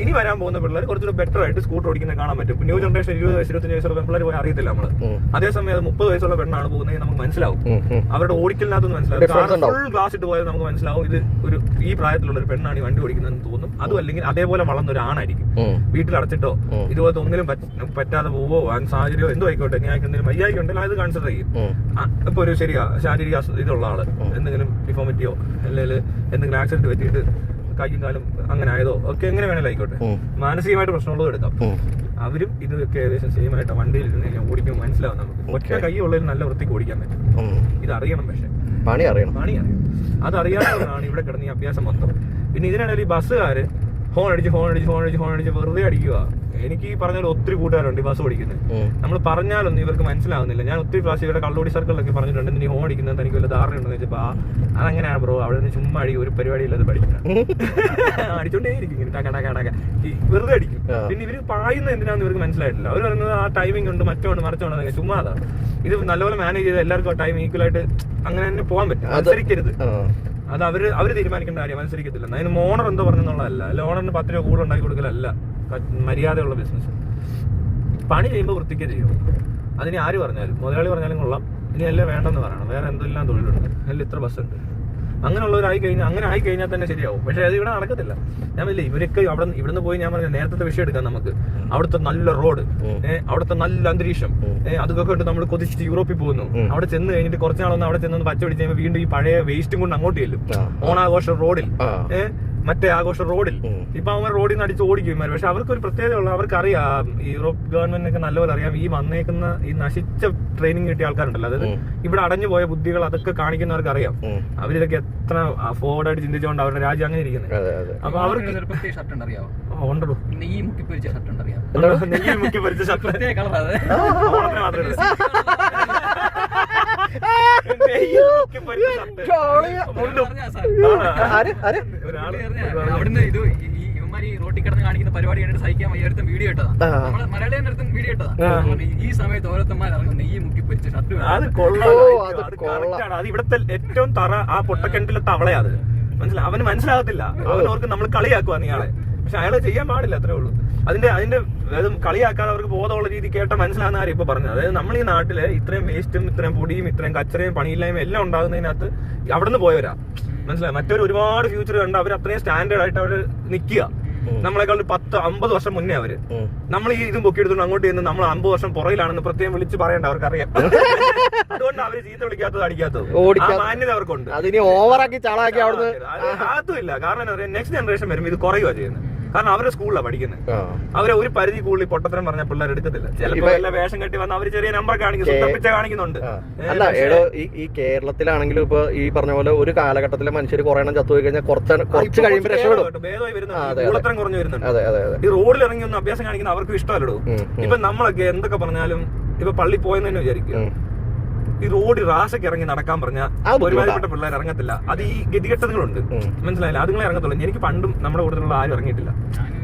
ഇനി വരാൻ പോകുന്ന പിള്ളേർ കുറച്ചുകൂടെ ബെറ്റർ ആയിട്ട് സ്കൂട്ടർ ഓടിക്കുന്നത് കാണാൻ പറ്റും. ന്യൂ ജനറേഷൻ 20 വയസ്സ് 25 വയസ്സുള്ള പിള്ളേർ പോയി അറിയത്തില്ല നമ്മള്. അതേസമയം 30 വയസ്സുള്ള പെണ്ണാണ് പോകുന്നത് നമുക്ക് മനസ്സിലാവും. അവരുടെ ഓടിക്കലിനകത്ത് മനസ്സിലാവും. ഫുൾ ഗ്ലാസ് ഇട്ട് പോയാൽ നമുക്ക് മനസ്സിലാവും ഇത് ഒരു ഈ പ്രായത്തിലുള്ള ഒരു പെണ്ണാണ് ഈ വണ്ടി ഓടിക്കുന്നതെന്ന് തോന്നും. അതും അല്ലെങ്കിൽ അതേപോലെ വളർന്ന ഒരു ആണായിരിക്കും. വീട്ടിൽ അടച്ചിട്ടോ ഇതുപോലത്തെ ഒന്നിലും പറ്റാതെ പോവോ സാഹചര്യമോ എന്തോ ആയിക്കോട്ടെ, ഞാൻ എന്തെങ്കിലും വയ്യായിക്കുണ്ടെങ്കിൽ പറഞ്ഞാൽ അത് കൺസിഡർ ചെയ്യും. ഇപ്പൊ ഒരു ശരിയാ ശാരീരിക ഇതുള്ള ആള് എന്തെങ്കിലും ഡിഫോമിറ്റിയോ അല്ലെങ്കിൽ എന്തെങ്കിലും ആക്സിഡന്റ് പറ്റിയിട്ട് കൈയും കാലും അങ്ങനെ ആയതോ ഒക്കെ എങ്ങനെ വേണേലും ആയിക്കോട്ടെ, മാനസികമായിട്ട് പ്രശ്നമുള്ളത് എടുക്കാം. അവരും ഇതൊക്കെ ഏകദേശം സെയിം ആയിട്ട് വണ്ടിയിൽ ഇരുന്ന് കഴിഞ്ഞാൽ ഓടിക്കുമ്പോൾ മനസ്സിലാവും നമുക്ക്. ഒറ്റ കൈ ഉള്ളതിൽ നല്ല വൃത്തിക്ക് ഓടിക്കാൻ പറ്റും. ഇത് അറിയണം, പക്ഷെ പണി അറിയണം. അതറിയാത്തതാണ് ഇവിടെ കിടന്ന് ഈ അഭ്യാസം മൊത്തം. പിന്നെ ഇതിനിടയിൽ ഈ ബസ്സുകാര് ഹോൺ അടിച്ച് വെറുതെ അടിക്കുക. എനിക്ക് ഈ പറഞ്ഞ ഒത്തിരി കൂട്ടുകാരുണ്ട് ഈ ബസ് ഓടിക്കുന്നത്. നമ്മൾ പറഞ്ഞാലൊന്നും ഇവർക്ക് മനസ്സിലാവുന്നില്ല. ഞാൻ ഒത്തിരി പ്രാവശ്യം ഇവരുടെ കള്ളോടി സർക്കിളിലൊക്കെ പറഞ്ഞിട്ടുണ്ട്, നീ ഹോൺ അടിക്കുന്നത് എനിക്ക് വല്ല ധാരണ ഉണ്ടെന്ന് വെച്ചപ്പോ അതങ്ങനെയാണ് ബ്രോ, അവിടെ നിന്ന് ചുമ്മാ അടിക്കും, ഒരു പരിപാടി ഇല്ലാതെ പഠിക്കണം. അടിച്ചോണ്ടേ ഇരിക്കും, വെറുതെ അടിക്കും. പിന്നെ ഇവര് പായുന്നത് എന്തിനാന്ന് ഇവർക്ക് മനസ്സിലായിട്ടില്ല. അവർ പറയുന്നത് ആ ടൈമിംഗ് ഉണ്ട്, മറ്റോണ്ട് ചുമ്മാ അതാണ്. ഇത് നല്ലപോലെ മാനേജ് ചെയ്ത് എല്ലാവർക്കും ആ ടൈം ഈക്വൽ ആയിട്ട് അങ്ങനെ തന്നെ പോകാൻ പറ്റും. അനുസരിക്കരുത്, അത് അവര് തീരുമാനിക്കേണ്ട കാര്യം, അനുസരിക്കത്തില്ല. അതിന് ഓണർ എന്തോ പറഞ്ഞെന്നുള്ളതല്ല, അല്ല ഓണറിന് 10 രൂപ കൂടുതൽ ഉണ്ടാക്കി കൊടുക്കലല്ല മര്യാദയുള്ള ബിസിനസ്. പണി ചെയ്യുമ്പോൾ വൃത്തിക്ക് ചെയ്യും. അതിന് ആര് പറഞ്ഞാലും, മുതലാളി പറഞ്ഞാലും കൊള്ളാം, ഇനി എല്ലാം വേണ്ടെന്ന് പറയണം. വേറെ എന്തെല്ലാം തൊഴിലുണ്ട്, അതിൽ ഇത്ര ബസ് ഉണ്ട്. അങ്ങനെയുള്ളവരായി കഴിഞ്ഞാൽ അങ്ങനെ ആയി കഴിഞ്ഞാൽ തന്നെ ശരിയാവും. പക്ഷെ അത് ഇവിടെ നടക്കത്തില്ല. ഞാൻ ഇല്ല, ഇവരൊക്കെ ഇവിടുന്ന് പോയി ഞാൻ പറഞ്ഞ നേരത്തെ വിഷയം എടുക്കാം നമുക്ക്. അവിടുത്തെ നല്ല റോഡ്, അവിടുത്തെ നല്ല അന്തരീക്ഷം, അതൊക്കെ ഉണ്ട്. നമ്മൾ കൊതിച്ച് യൂറോപ്പിൽ പോകുന്നു. അവിടെ ചെന്ന് കഴിഞ്ഞിട്ട് കുറച്ച് നാളൊന്നും അവിടെ ചെന്ന് പച്ച പിടിച്ച് കഴിയുമ്പോൾ വീണ്ടും ഈ പഴയ വേസ്റ്റും കൊണ്ട് അങ്ങോട്ട് ചെല്ലും. ഓണാഘോഷ റോഡിൽ, മറ്റേ ആഘോഷ റോഡിൽ ഇപ്പൊ അവർ റോഡിൽ നിന്ന് അടിച്ച് ഓടിക്കും. പക്ഷെ അവർക്ക് ഒരു പ്രത്യേകതയുള്ള, അവർക്കറിയാം, യൂറോപ്പ് ഗവൺമെന്റിനൊക്കെ നല്ലപോലെ അറിയാം, ഈ വന്നേക്കുന്ന ഈ നശിച്ച ട്രെയിനിങ് കിട്ടിയ ആൾക്കാരുണ്ടല്ലോ, അതായത് ഇവിടെ അടഞ്ഞു പോയ ബുദ്ധികൾ അതൊക്കെ കാണിക്കുന്നവർക്ക് അറിയാം. അവരിതൊക്കെ എത്ര ഫോർവേഡ് ആയിട്ട് ചിന്തിച്ചുകൊണ്ട് അവരുടെ രാജ്യം അങ്ങനെ ഇരിക്കുന്നത്. അപ്പൊ അവർക്ക് ഉണ്ടോ നെയ്യ് മുക്കി പൊരിച്ച ഷർട്ട് അവിടുന്ന് ഇത് ഇവന്മാര് റോട്ടിൽ കിടന്ന് കാണിക്കുന്ന പരിപാടി കണ്ടിട്ട് സഹിക്കാൻ വയ്യ വീഡിയോ ഇട്ടതാ. നമ്മളെ മലയാളിയുടെ അടുത്ത് വീഡിയോ ഇട്ടതാ. ഈ സമയത്ത് ഓരോരുത്തന്മാർ ഇറങ്ങും നെയ്യ് മുക്കി പൊരിച്ച ഷർട്ട്. അത് കൊള്ളാം. അത് ഇവിടുത്തെ ഏറ്റവും തറ ആ പൊട്ടക്കിണറ്റിലെ തവളയാ. അത് മനസ്സിലാവും, അവന് മനസ്സിലാകത്തില്ല. അവനവർക്ക് നമ്മൾ കളിയാക്കുവാ നീയാളെ. പക്ഷെ അയാളെ ചെയ്യാൻ പാടില്ല, അത്രേ ഉള്ളൂ. അതിന്റെ കളിയാക്കാതെ അവർക്ക് ബോധമുള്ള രീതി കേട്ട മനസ്സിലാകുന്ന കാര്യം ഇപ്പൊ പറഞ്ഞത്. അതായത് നമ്മൾ ഈ നാട്ടില് ഇത്രയും വേസ്റ്റും ഇത്രയും പൊടിയും ഇത്രയും കച്ചറയും പണിയില്ലായ്മ എല്ലാം ഉണ്ടാകുന്നതിനകത്ത് അവിടുന്ന് പോയവരാ. മനസ്സിലായി, മറ്റൊരു ഒരുപാട് ഫ്യൂച്ചർ കണ്ട് അവർ അത്രയും സ്റ്റാൻഡേർഡ് ആയിട്ട് അവർ നിൽക്കുക. നമ്മളെക്കാൾ 10-50 വർഷം മുന്നേ അവര്. നമ്മൾ ഈ ഇതും പൊക്കിയെടുത്തോണ്ട് അങ്ങോട്ട് ചെന്ന് നമ്മൾ 50 വർഷം പുറയിലാണെന്ന് പ്രത്യേകം വിളിച്ച് പറയേണ്ട അവർക്കറിയാം. അതുകൊണ്ട് അവര് ചീത്ത വിളിക്കാത്തത് അടിക്കാത്തത് മാന്യത അവർക്കുണ്ട്. അതിന് ഓവറാക്കി ചാളാക്കി അവിടുന്ന് അതുമില്ല. കാരണം നെക്സ്റ്റ് ജനറേഷൻ വരുമ്പോൾ ഇത് കുറയുക ചെയ്യുന്നത്. കാരണം അവരുടെ സ്കൂളിലാണ് പഠിക്കുന്നത്. അവരെ ഒരു പരിധി കൂടുതൽ പൊട്ടത്തരം പറഞ്ഞ പിള്ളേർ എടുക്കത്തില്ല. ചിലപ്പോൾ എല്ലാ വേഷം കെട്ടി വന്ന് അവര് ചെറിയ നമ്പർ കാണിക്കുന്നുണ്ട്. അല്ല ഏടോ, ഈ കേരളത്തിലാണെങ്കിലും ഇപ്പൊ ഈ പറഞ്ഞ പോലെ ഒരു കാലഘട്ടത്തിലെ മനുഷ്യർ കുറെ എണ്ണം ചത്തുപോയി കഴിഞ്ഞാൽ കുറച്ച് കഴിയുമ്പോൾ രക്ഷപ്പെടും. ഭേദമായി വരുന്നുണ്ട്, കൂടത്തരം കുറഞ്ഞു വരുന്നുണ്ട്. ഈ റോഡിൽ ഇറങ്ങി ഒന്ന് അഭ്യാസം കാണിക്കുന്ന അവർക്ക് ഇഷ്ടമല്ലോ. ഇപ്പൊ നമ്മളൊക്കെ എന്തൊക്കെ പറഞ്ഞാലും ഇപ്പൊ പള്ളി പോയെന്ന് തന്നെ വിചാരിക്കും, ഈ റോഡ് റാശയ്ക്ക് ഇറങ്ങി നടക്കാൻ പറഞ്ഞാൽ ഒരുമാതിരിപ്പെട്ട പിള്ളേർ ഇറങ്ങത്തില്ല. അത് ഈ ഗതികെട്ടങ്ങളുണ്ട്, മനസ്സിലായില്ല, അതുങ്ങളെ ഇറങ്ങത്തുള്ളൂ. എനിക്ക് പണ്ടും നമ്മുടെ കൂട്ടത്തിലുള്ള ആരും ഇറങ്ങിയിട്ടില്ല.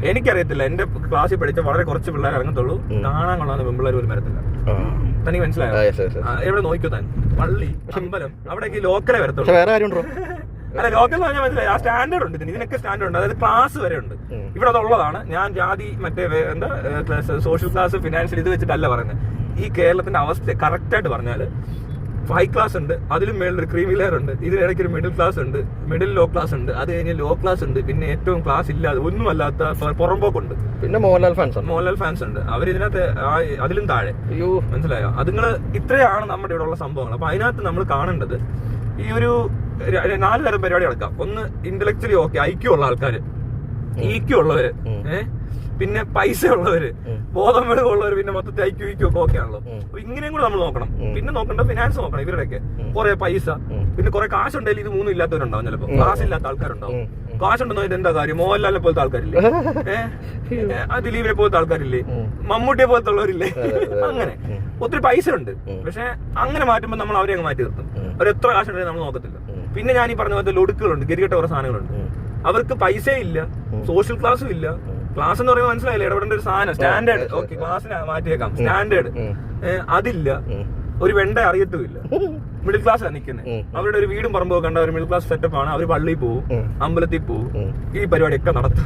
എനിക്കറിയത്തില്ല, എന്റെ ക്ലാസ്സിൽ പഠിച്ച വളരെ കുറച്ച് പിള്ളേർ ഇറങ്ങത്തുള്ളൂ. കാണാൻ കൊള്ളാന്ന് പെൺപിള്ളേർ പോലും വരത്തില്ല. തനിക്ക് മനസ്സിലായോ? എവിടെ നോക്കിയോ താൻ? പള്ളി, അമ്പലം, അവിടേക്ക് ലോക്കലേ വരത്തുള്ളൂ. അല്ല, ലോക്കൽ പറഞ്ഞാൽ മനസ്സിലായി, ആ സ്റ്റാൻഡേർഡ് ഉണ്ട്. ഇതിനൊക്കെ സ്റ്റാൻഡേർഡ് ഉണ്ട്. അതായത് ക്ലാസ് വരെ ഉണ്ട്. ഇവിടെ അതുള്ളതാണ്. ഞാൻ ജാതി മറ്റേ എന്താ സോഷ്യൽ ക്ലാസ്, ഫിനാൻഷ്യൽ ഇത് വെച്ചിട്ടല്ല പറയുന്നത്. ഈ കേരളത്തിന്റെ അവസ്ഥ കറക്റ്റായിട്ട് പറഞ്ഞാല് 5 ക്ലാസ് ഉണ്ട്, അതിലും മേളിലൊരു ക്രീമി ലെയർ ഉണ്ട്, ഇതിനിടയ്ക്ക് ഒരു മിഡിൽ ക്ലാസ് ഉണ്ട്, മിഡിൽ ലോ ക്ലാസ് ഉണ്ട്, അത് കഴിഞ്ഞ് ലോ ക്ലാസ് ഉണ്ട്, പിന്നെ ഏറ്റവും ക്ലാസ് ഇല്ലാതെ ഒന്നുമല്ലാത്ത പുറമ്പോക്കുണ്ട്, പിന്നെ മോഹൻലാൽ ഫാൻസ് ഉണ്ട്. അവരിതിനകത്ത് അതിലും താഴെ. മനസ്സിലായോ? അതുങ്ങള് ഇത്രയാണ് നമ്മുടെ ഇവിടെ ഉള്ള സംഭവങ്ങൾ. അപ്പൊ അതിനകത്ത് നമ്മൾ കാണേണ്ടത് ഈ ഒരു 4 തരം പരിപാടി നടക്കാം. ഒന്ന് ഇന്റലക്ച്വലി ഓക്കെ, ഐക്യമുള്ള ആൾക്കാര്, ഈക്യം ഉള്ളവര്, പിന്നെ പൈസ ഉള്ളവര്, ബോധമെടുപ്പുള്ളവര്, പിന്നെ മൊത്തത്തിൽ ഐക്യം ഒക്കെ ഓക്കെ ആണല്ലോ. അപ്പൊ ഇങ്ങനെയും കൂടെ നമ്മൾ നോക്കണം. പിന്നെ നോക്കണ്ട ഫിനാൻസ് നോക്കണം. ഇവരുടെയൊക്കെ കുറെ പൈസ, പിന്നെ കുറെ കാശുണ്ടെങ്കിൽ ഇത് മൂന്നും ഇല്ലാത്തവരുണ്ടാവും. ചിലപ്പോൾ കാശില്ലാത്ത ആൾക്കാരുണ്ടാവും. കാശുണ്ടെന്നോ ഇതെന്താ കാര്യം? മോഹൻലാലിനെ പോലത്തെ ആൾക്കാരില്ലേ, ദിലീപിനെ പോലത്തെ ആൾക്കാരില്ലേ, മമ്മൂട്ടിയെ പോലത്തെ ഉള്ളവരില്ലേ, അങ്ങനെ ഒത്തിരി പൈസ ഉണ്ട്. പക്ഷെ അങ്ങനെ മാറ്റുമ്പോൾ നമ്മൾ അവരെ അങ്ങ് മാറ്റി നിർത്തും. അവർ എത്ര കാശുണ്ടെങ്കിൽ നമ്മൾ നോക്കത്തില്ല. പിന്നെ ഞാൻ ഈ പറഞ്ഞ പോലത്തെ ലൊടുക്കുകളുണ്ട്, ഗതികെട്ട കുറെ സാധനങ്ങളുണ്ട്. അവർക്ക് പൈസയും ഇല്ല, സോഷ്യൽ ക്ലാസ്സും ഇല്ല. ക്ലാസ് എന്ന് പറയുമ്പോൾ മനസ്സിലായില്ല, ഇടപെടേണ്ട ഒരു സാധനം സ്റ്റാൻഡേർഡ്. ഓക്കെ, ക്ലാസ്സിന് മാറ്റിയേക്കാം, സ്റ്റാൻഡേർഡ് അതില്ല. ഒരു വെണ്ട അറിയത്തുമില്ല. മിഡിൽ ക്ലാസ്സാണ് നിൽക്കുന്നത്. അവരുടെ ഒരു വീടും പറമ്പോ കണ്ട ഒരു മിഡിൽ ക്ലാസ് സെറ്റപ്പ് ആണ്. അവർ പള്ളിയിൽ പോവും, അമ്പലത്തിൽ പോവും, ഈ പരിപാടിയൊക്കെ നടത്തും.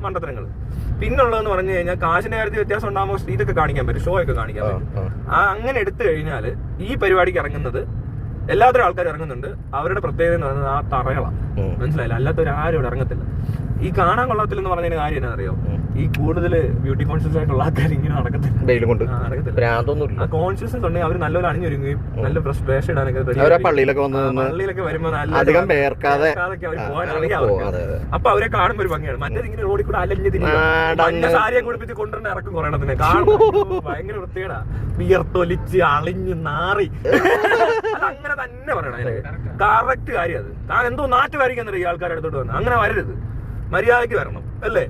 മണ്ടത്തരങ്ങൾ. പിന്നുള്ളതെന്ന് പറഞ്ഞു കഴിഞ്ഞാൽ കാശിന്റെ കാര്യത്തിൽ വ്യത്യാസം ഉണ്ടാകുമ്പോൾ ഇതൊക്കെ കാണിക്കാൻ പറ്റും, ഷോ ഒക്കെ കാണിക്കാൻ പറ്റും. അങ്ങനെ എടുത്തു കഴിഞ്ഞാല് ഈ പരിപാടിക്ക് ഇറങ്ങുന്നത് എല്ലാത്തരം ആൾക്കാർ ഇറങ്ങുന്നുണ്ട്. അവരുടെ പ്രത്യേകത എന്ന് പറയുന്നത് ആ തറകളാണ്. മനസ്സിലായില്ല, അല്ലാത്തവരാരും ഇവിടെ ഇറങ്ങത്തില്ല. ഈ കാണാൻ കൊള്ളത്തില്ലെന്ന് പറഞ്ഞതിന് കാര്യം എന്നാ അറിയോ, ഈ കൂടുതൽ ബ്യൂട്ടി കോൺഷ്യസ് ആയിട്ടുള്ള ആൾക്കാർ ഇങ്ങനെ നടക്കത്തില്ല, വെയിൽ കൊണ്ട് നടക്കത്തില്ല. കോൺഷ്യസ്നസ് ഉണ്ടെങ്കിൽ അവർ നല്ലപോലെ അണിഞ്ഞൊരുങ്ങുകയും നല്ല ബ്രഷ് ഇടാനൊക്കെ പള്ളിയിലൊക്കെ വരുമ്പോൾ അധികം പേർക്കാതെ അപ്പൊ അവരെ കാണുമ്പോൾ ഒരു ഭംഗിയാണ്. മറ്റേത് ഇങ്ങനെ റോഡിൽ കൂടെ അലഞ്ഞ് തിരിഞ്ഞ സാരിയെ കുടിപ്പിച്ച് കൊണ്ടുവരുന്ന ഇറക്കും കൊറേണത്തിനെ കാണുമ്പോൾ ഭയങ്കര വൃത്തികേടാ, വിയർത്തൊലിച്ച് അളിഞ്ഞ് നാറി. അങ്ങനെ തന്നെ പറയണം, കറക്റ്റ് കാര്യം അത്. താൻ എന്തോ നാട്ടുകാരിക്കാൻ ഈ ആൾക്കാരുടെ അടുത്തോട്ട് വന്നത്, അങ്ങനെ വരരുത്, മര്യാദയ്ക്ക് വരണം അല്ലേ.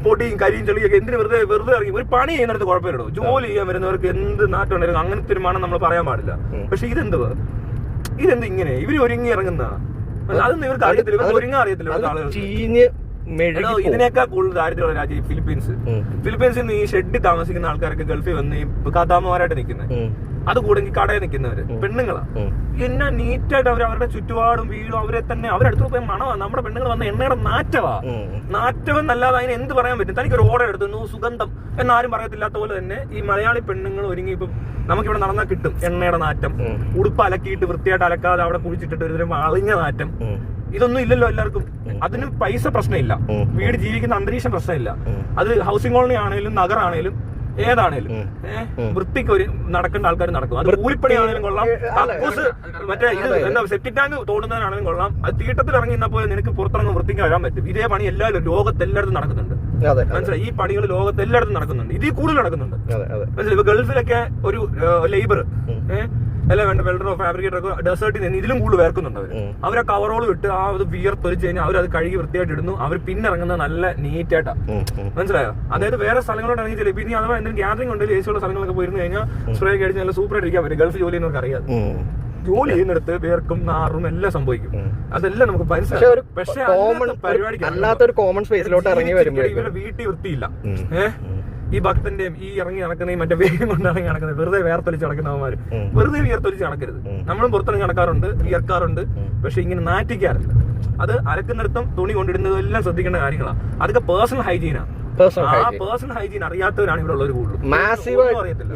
പൊടിയും കരിയും ചെളിയൊക്കെ എന്തിനു വെറുതെ ഇറങ്ങി ഒരു പണി ചെയ്യുന്നിടത്ത് കുഴപ്പമില്ലടോ. ജോലി ചെയ്യാൻ വരുന്നവർക്ക് എന്ത് നാട്ടം ഉണ്ടായിരുന്നു, അങ്ങനത്തെ ഒരു മണം നമ്മൾ പറയാൻ പാടില്ല. പക്ഷെ ഇതെന്ത് ഇങ്ങനെ ഇവര് ഒരുങ്ങി ഇറങ്ങുന്ന, അതൊന്നും ഇവർക്ക് അറിയത്തില്ല, ഇവർക്ക് ഒരുങ്ങാൻ അറിയത്തില്ല. ഇതിനേക്കാൾ കൂടുതൽ ദാരിദ്ര്യമുള്ള രാജ്യം ഫിലിപ്പീൻസിൽ നിന്ന് ഈ ഷെഡിൽ താമസിക്കുന്ന ആൾക്കാരൊക്കെ ഗൾഫിൽ വന്ന് ഈ കഥാമമാരായിട്ട് നിൽക്കുന്നത്, അത് കൂടെങ്കിൽ കടയിൽ നിൽക്കുന്നവര് പെണ്ണുങ്ങളാ. എന്നാ നീറ്റായിട്ട് അവരുടെ ചുറ്റുപാടും വീടും അവരെ തന്നെ അവരടുത്ത് പോയി മണവാ. നമ്മുടെ പെണ്ണുങ്ങൾ വന്ന എണ്ണയുടെ നാറ്റമെന്നല്ലാതെ അതിന് എന്ത് പറയാൻ പറ്റും? തനിക്ക് ഒരു ഓർഡർ എടുത്തുന്നു സുഗന്ധം എന്നാരും പറയത്തില്ലാത്ത പോലെ തന്നെ ഈ മലയാളി പെണ്ണുങ്ങൾ ഒരുങ്ങി ഇപ്പം നമുക്കിവിടെ നടന്നാൽ കിട്ടും എണ്ണയുടെ നാറ്റം, ഉടുപ്പ് അലക്കിയിട്ട് വൃത്തിയായിട്ട് അലക്കാതെ അവിടെ കുഴിച്ചിട്ടിട്ട് ഒരു അളിഞ്ഞ നാറ്റം. ഇതൊന്നും ഇല്ലല്ലോ എല്ലാവർക്കും. അതിന് പൈസ പ്രശ്നമില്ല, വീട് ജീവിക്കുന്ന അന്തരീക്ഷം പ്രശ്നമില്ല. അത് ഹൗസിംഗ് കോളനി ആണെങ്കിലും നഗറാണേലും ഏതാണേലും വൃത്തിക്ക് ഒരു നടക്കേണ്ട ആൾക്കാർ നടക്കും. അത് കൂലിപ്പണി ആണെങ്കിലും കൊള്ളാം, മറ്റേ ഇത് എന്താ സെപ്റ്റിക് ടാങ്ക് തോടുന്നതിനാണെങ്കിലും കൊള്ളാം. അത് തീട്ടത്തിൽ ഇറങ്ങി നിന്നപ്പോൾ നിനക്ക് പുറത്തിറങ്ങി വൃത്തിക്ക് വരാൻ പറ്റും. ഇതേ പണി എല്ലാവരും ലോകത്തെല്ലായിടത്തും നടക്കുന്നുണ്ട്, മനസ്സിലായി? ഈ പണികൾ ലോകത്തെല്ലായിടത്തും നടക്കുന്നുണ്ട്, ഇതിൽ കൂടുതൽ നടക്കുന്നുണ്ട്, മനസ്സിലായി? ഇപ്പൊ ഗൾഫിലൊക്കെ ഒരു ലേബർ അല്ല വേണ്ട വെൽഡറോ ഫാബ്രിക്കേറ്ററോ ഒക്കെ ഡെസേർട്ടിൽ നിന്ന് ഇതിലും കൂടുതൽ വേർക്കുന്നുണ്ട്. അവരെ കവറോൾ വിട്ട് ആ അത് വിയർത്തൊലിച്ച് കഴിഞ്ഞാൽ അവരത് കഴുകി വൃത്തിയായിട്ട് ഇടുന്നു. അവർ പിന്നെ ഇറങ്ങുന്നത് നല്ല നീറ്റായിട്ടാ, മനസ്സിലായോ? അതായത് വേറെ സ്ഥലങ്ങളോട് ഇറങ്ങി ചെല്ലും. പിന്നെ അഥവാ എന്തെങ്കിലും ഗ്യാതറിംഗ് ഉണ്ടെങ്കിൽ ഏശിയുള്ള സ്ഥലങ്ങളൊക്കെ പോയിരുന്നു കഴിഞ്ഞാൽ സ്പ്രേ ഒക്കെ അടിച്ച് നല്ല സൂപ്പറായിട്ട് ഇരിക്കാൻ പറ്റും. ഗൾഫ് ജോലി എന്നവർക്ക് അറിയാം. ജോലി ചെയ്യുന്നിടത്ത് വേർക്കും നാറും എല്ലാം സംഭവിക്കും. അതെല്ലാം നമുക്ക് മനസ്സിലാവും. പക്ഷേ പരിപാടി അല്ലാത്തൊരു കോമൺ സ്പേസിലോട്ട് ഇറങ്ങി വരുമ്പോൾ ഇവരുടെ വീട്ടിൽ വൃത്തിയില്ല. ഈ ഭക്തന്റെയും ഈ ഇറങ്ങി നടക്കുന്നതും മറ്റേ വേഗം കൊണ്ട് ഇറങ്ങി നടക്കുന്നത് വെറുതെ വേർത്തൊലിച്ച് നടക്കുന്നവന്മാര് വെറുതെ വിയർത്തൊലിച്ച് നടക്കരുത്. നമ്മളും പുറത്തിറങ്ങി നടക്കാറുണ്ട്, വിയർക്കാറുണ്ട്, പക്ഷെ ഇങ്ങനെ നാറ്റിക്കാറില്ല. അത് അലക്കുന്നിടത്തും തുണി കൊണ്ടിടുന്നതും എല്ലാം ശ്രദ്ധിക്കേണ്ട കാര്യങ്ങളാണ്. അതൊക്കെ പേഴ്സണൽ ഹൈജീനാണ്. ആ പേഴ്സണൽ ഹൈജീൻ അറിയാത്തവരാണ് ഇവിടെ ഉള്ളവർ കൂടുതൽ.